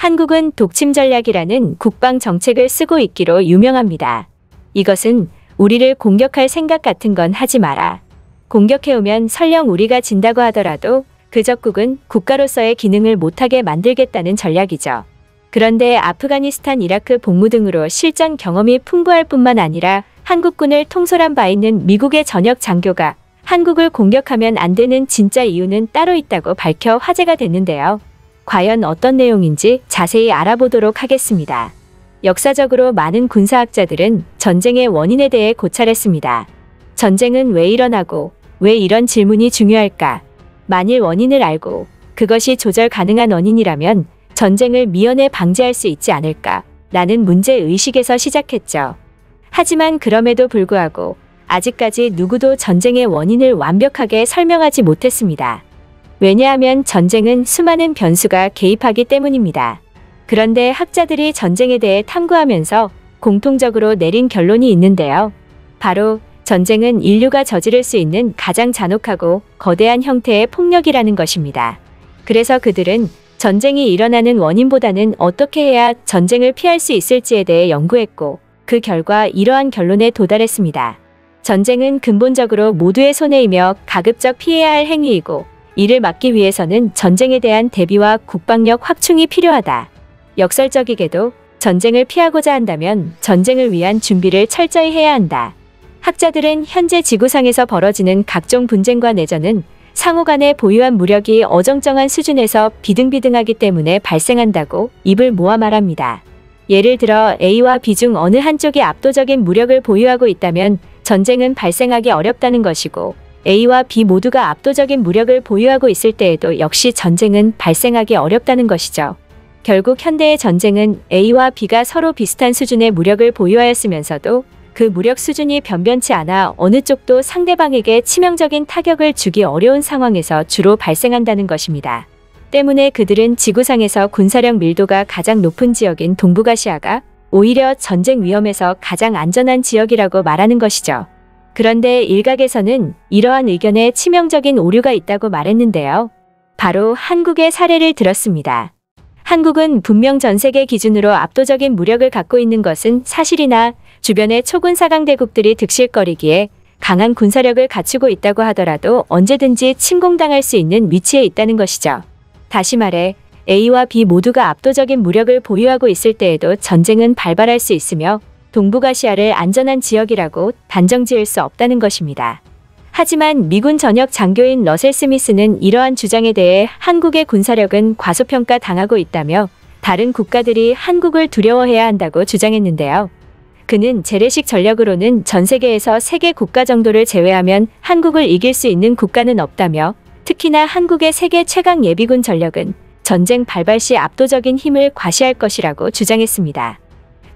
한국은 독침 전략이라는 국방 정책을 쓰고 있기로 유명합니다. 이것은 우리를 공격할 생각 같은 건 하지 마라. 공격해오면 설령 우리가 진다고 하더라도 그 적국은 국가로서의 기능을 못하게 만들겠다는 전략이죠. 그런데 아프가니스탄, 이라크 복무 등으로 실전 경험이 풍부할 뿐만 아니라 한국군을 통솔한 바 있는 미국의 전역 장교가 한국을 공격하면 안 되는 진짜 이유는 따로 있다고 밝혀 화제가 됐는데요. 과연 어떤 내용인지 자세히 알아보도록 하겠습니다. 역사적으로 많은 군사학자들은 전쟁의 원인에 대해 고찰했습니다. 전쟁은 왜 일어나고 왜 이런 질문이 중요할까? 만일 원인을 알고 그것이 조절 가능한 원인이라면 전쟁을 미연에 방지할 수 있지 않을까? 라는 문제의식에서 시작했죠. 하지만 그럼에도 불구하고 아직까지 누구도 전쟁의 원인을 완벽하게 설명하지 못했습니다. 왜냐하면 전쟁은 수많은 변수가 개입하기 때문입니다. 그런데 학자들이 전쟁에 대해 탐구하면서 공통적으로 내린 결론이 있는데요. 바로 전쟁은 인류가 저지를 수 있는 가장 잔혹하고 거대한 형태의 폭력이라는 것입니다. 그래서 그들은 전쟁이 일어나는 원인보다는 어떻게 해야 전쟁을 피할 수 있을지에 대해 연구했고 그 결과 이러한 결론에 도달했습니다. 전쟁은 근본적으로 모두의 손해이며 가급적 피해야 할 행위이고 이를 막기 위해서는 전쟁에 대한 대비와 국방력 확충이 필요하다. 역설적이게도 전쟁을 피하고자 한다면 전쟁을 위한 준비를 철저히 해야 한다. 학자들은 현재 지구상에서 벌어지는 각종 분쟁과 내전은 상호 간에 보유한 무력이 어정쩡한 수준에서 비등비등하기 때문에 발생한다고 입을 모아 말합니다. 예를 들어 A와 B 중 어느 한쪽이 압도적인 무력을 보유하고 있다면 전쟁은 발생하기 어렵다는 것이고 A와 B 모두가 압도적인 무력을 보유하고 있을 때에도 역시 전쟁은 발생하기 어렵다는 것이죠. 결국 현대의 전쟁은 A와 B가 서로 비슷한 수준의 무력을 보유하였으면서도 그 무력 수준이 변변치 않아 어느 쪽도 상대방에게 치명적인 타격을 주기 어려운 상황에서 주로 발생한다는 것입니다. 때문에 그들은 지구상에서 군사력 밀도가 가장 높은 지역인 동북아시아가 오히려 전쟁 위험에서 가장 안전한 지역이라고 말하는 것이죠. 그런데 일각에서는 이러한 의견에 치명적인 오류가 있다고 말했는데요. 바로 한국의 사례를 들었습니다. 한국은 분명 전 세계 기준으로 압도적인 무력을 갖고 있는 것은 사실이나 주변의 초군 사강대국들이 득실거리기에 강한 군사력을 갖추고 있다고 하더라도 언제든지 침공당할 수 있는 위치에 있다는 것이죠. 다시 말해 A와 B 모두가 압도적인 무력을 보유하고 있을 때에도 전쟁은 발발할 수 있으며 동북아시아를 안전한 지역이라고 단정지을 수 없다는 것입니다. 하지만 미군 전역 장교인 러셀 스미스는 이러한 주장에 대해 한국의 군사력은 과소평가 당하고 있다며 다른 국가들이 한국을 두려워해야 한다고 주장했는데요. 그는 재래식 전력으로는 전 세계에서 3개 국가 정도를 제외하면 한국을 이길 수 있는 국가는 없다며 특히나 한국의 세계 최강 예비군 전력은 전쟁 발발 시 압도적인 힘을 과시할 것이라고 주장했습니다.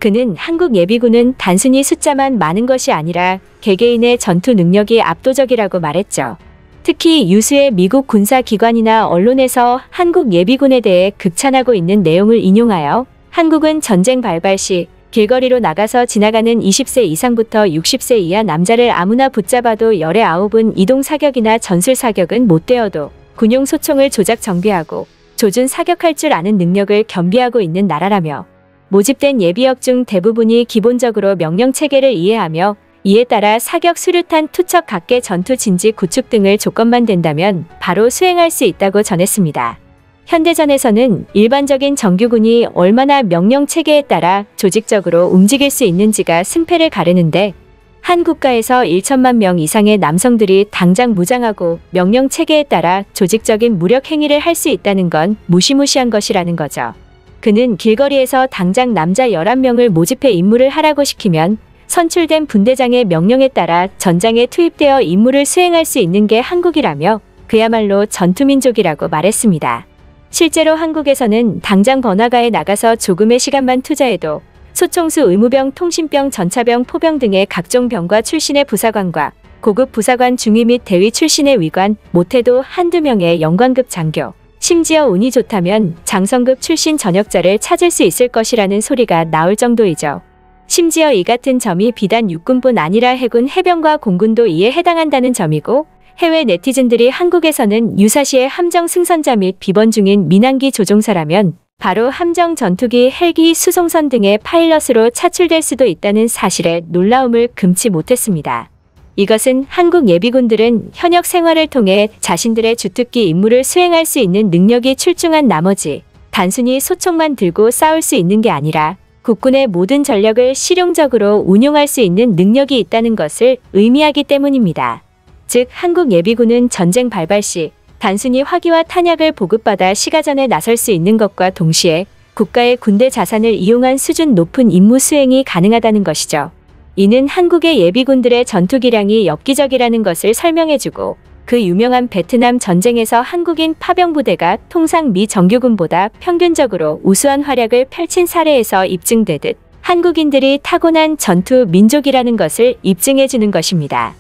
그는 한국 예비군은 단순히 숫자만 많은 것이 아니라 개개인의 전투 능력이 압도적이라고 말했죠. 특히 유수의 미국 군사기관이나 언론에서 한국 예비군에 대해 극찬하고 있는 내용을 인용하여 한국은 전쟁 발발 시 길거리로 나가서 지나가는 20세 이상부터 60세 이하 남자를 아무나 붙잡아도 열의 9은 이동 사격이나 전술 사격은 못 되어도 군용 소총을 조작 정비하고 조준 사격할 줄 아는 능력을 겸비하고 있는 나라라며 모집된 예비역 중 대부분이 기본적으로 명령체계를 이해하며 이에 따라 사격, 수류탄, 투척, 각계 전투 진지 구축 등을 조건만 된다면 바로 수행할 수 있다고 전했습니다. 현대전에서는 일반적인 정규군이 얼마나 명령체계에 따라 조직적으로 움직일 수 있는지가 승패를 가르는데 한 국가에서 1천만 명 이상의 남성들이 당장 무장하고 명령체계에 따라 조직적인 무력 행위를 할 수 있다는 건 무시무시한 것이라는 거죠. 그는 길거리에서 당장 남자 11명을 모집해 임무를 하라고 시키면 선출된 분대장의 명령에 따라 전장에 투입되어 임무를 수행할 수 있는 게 한국이라며 그야말로 전투민족이라고 말했습니다. 실제로 한국에서는 당장 번화가에 나가서 조금의 시간만 투자해도 소총수, 의무병, 통신병, 전차병, 포병 등의 각종 병과 출신의 부사관과 고급 부사관 중위 및 대위 출신의 위관, 못해도 한두 명의 영관급 장교, 심지어 운이 좋다면 장성급 출신 전역자를 찾을 수 있을 것이라는 소리가 나올 정도이죠. 심지어 이 같은 점이 비단 육군뿐 아니라 해군, 해병과 공군도 이에 해당한다는 점이고 해외 네티즌들이 한국에서는 유사시의 함정 승선자 및 비번 중인 민항기 조종사라면 바로 함정, 전투기, 헬기, 수송선 등의 파일럿으로 차출될 수도 있다는 사실에 놀라움을 금치 못했습니다. 이것은 한국 예비군들은 현역 생활을 통해 자신들의 주특기 임무를 수행할 수 있는 능력이 출중한 나머지 단순히 소총만 들고 싸울 수 있는 게 아니라 국군의 모든 전력을 실용적으로 운용할 수 있는 능력이 있다는 것을 의미하기 때문입니다. 즉, 한국 예비군은 전쟁 발발 시 단순히 화기와 탄약을 보급받아 시가전에 나설 수 있는 것과 동시에 국가의 군대 자산을 이용한 수준 높은 임무 수행이 가능하다는 것이죠. 이는 한국의 예비군들의 전투기량이 엽기적이라는 것을 설명해주고, 그 유명한 베트남 전쟁에서 한국인 파병부대가 통상 미 정규군보다 평균적으로 우수한 활약을 펼친 사례에서 입증되듯 한국인들이 타고난 전투 민족이라는 것을 입증해주는 것입니다.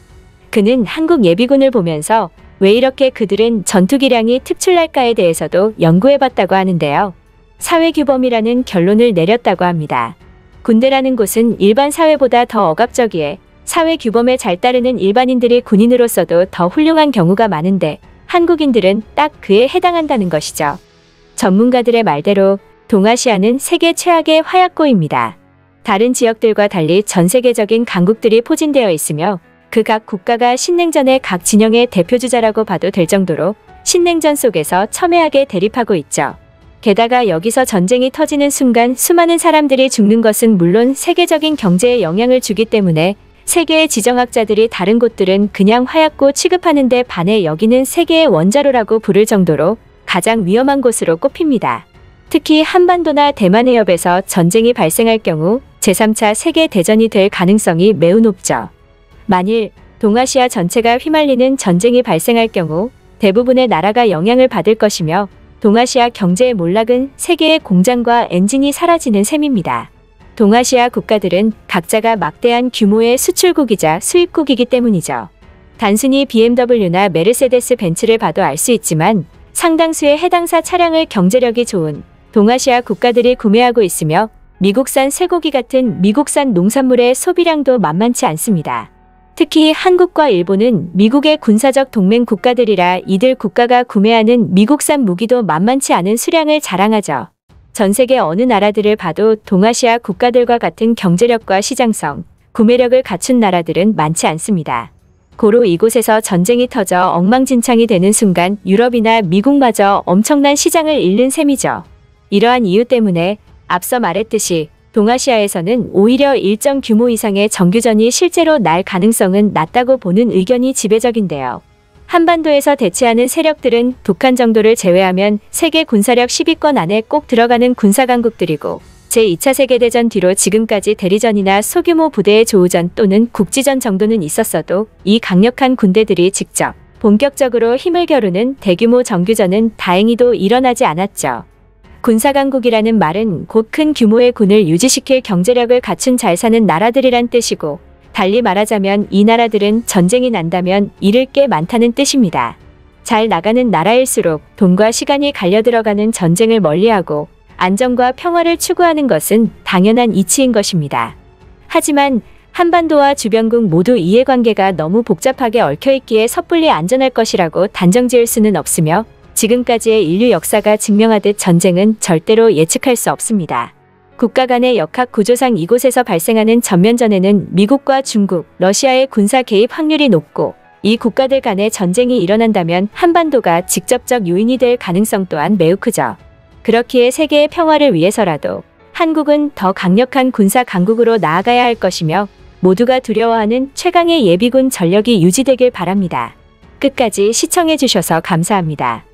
그는 한국 예비군을 보면서 왜 이렇게 그들은 전투기량이 특출날까에 대해서도 연구해봤다고 하는데요. 사회규범이라는 결론을 내렸다고 합니다. 군대라는 곳은 일반 사회보다 더 억압적이에 사회규범에 잘 따르는 일반인들이 군인으로서도 더 훌륭한 경우가 많은데 한국인들은 딱 그에 해당한다는 것이죠. 전문가들의 말대로 동아시아는 세계 최악의 화약고입니다. 다른 지역들과 달리 전 세계적인 강국들이 포진되어 있으며 그 각 국가가 신냉전의 각 진영의 대표주자라고 봐도 될 정도로 신냉전 속에서 첨예하게 대립하고 있죠. 게다가 여기서 전쟁이 터지는 순간 수많은 사람들이 죽는 것은 물론 세계적인 경제에 영향을 주기 때문에 세계의 지정학자들이 다른 곳들은 그냥 화약고 취급하는데 반해 여기는 세계의 원자로라고 부를 정도로 가장 위험한 곳으로 꼽힙니다. 특히 한반도나 대만 해협에서 전쟁이 발생할 경우 제3차 세계대전이 될 가능성이 매우 높죠. 만일 동아시아 전체가 휘말리는 전쟁이 발생할 경우 대부분의 나라가 영향을 받을 것이며 동아시아 경제의 몰락은 세계의 공장과 엔진이 사라지는 셈입니다. 동아시아 국가들은 각자가 막대한 규모의 수출국이자 수입국이기 때문이죠. 단순히 BMW나 메르세데스 벤츠를 봐도 알 수 있지만 상당수의 해당사 차량을 경제력이 좋은 동아시아 국가들이 구매하고 있으며 미국산 쇠고기 같은 미국산 농산물의 소비량도 만만치 않습니다. 특히 한국과 일본은 미국의 군사적 동맹 국가들이라 이들 국가가 구매하는 미국산 무기도 만만치 않은 수량을 자랑하죠. 전 세계 어느 나라들을 봐도 동아시아 국가들과 같은 경제력과 시장성, 구매력을 갖춘 나라들은 많지 않습니다. 고로 이곳에서 전쟁이 터져 엉망진창이 되는 순간 유럽이나 미국마저 엄청난 시장을 잃는 셈이죠. 이러한 이유 때문에 앞서 말했듯이 동아시아에서는 오히려 일정 규모 이상의 정규전이 실제로 날 가능성은 낮다고 보는 의견이 지배적인데요. 한반도에서 대치하는 세력들은 북한 정도를 제외하면 세계 군사력 10위권 안에 꼭 들어가는 군사강국들이고 제2차 세계대전 뒤로 지금까지 대리전이나 소규모 부대의 조우전 또는 국지전 정도는 있었어도 이 강력한 군대들이 직접 본격적으로 힘을 겨루는 대규모 정규전은 다행히도 일어나지 않았죠. 군사강국이라는 말은 곧 큰 규모의 군을 유지시킬 경제력을 갖춘 잘 사는 나라들이란 뜻이고 달리 말하자면 이 나라들은 전쟁이 난다면 잃을 게 많다는 뜻입니다. 잘 나가는 나라일수록 돈과 시간이 갈려들어가는 전쟁을 멀리하고 안정과 평화를 추구하는 것은 당연한 이치인 것입니다. 하지만 한반도와 주변국 모두 이해관계가 너무 복잡하게 얽혀있기에 섣불리 안전할 것이라고 단정지을 수는 없으며 지금까지의 인류 역사가 증명하듯 전쟁은 절대로 예측할 수 없습니다. 국가 간의 역학 구조상 이곳에서 발생하는 전면전에는 미국과 중국, 러시아의 군사 개입 확률이 높고 이 국가들 간의 전쟁이 일어난다면 한반도가 직접적 요인이 될 가능성 또한 매우 크죠. 그렇기에 세계의 평화를 위해서라도 한국은 더 강력한 군사 강국으로 나아가야 할 것이며 모두가 두려워하는 최강의 예비군 전력이 유지되길 바랍니다. 끝까지 시청해주셔서 감사합니다.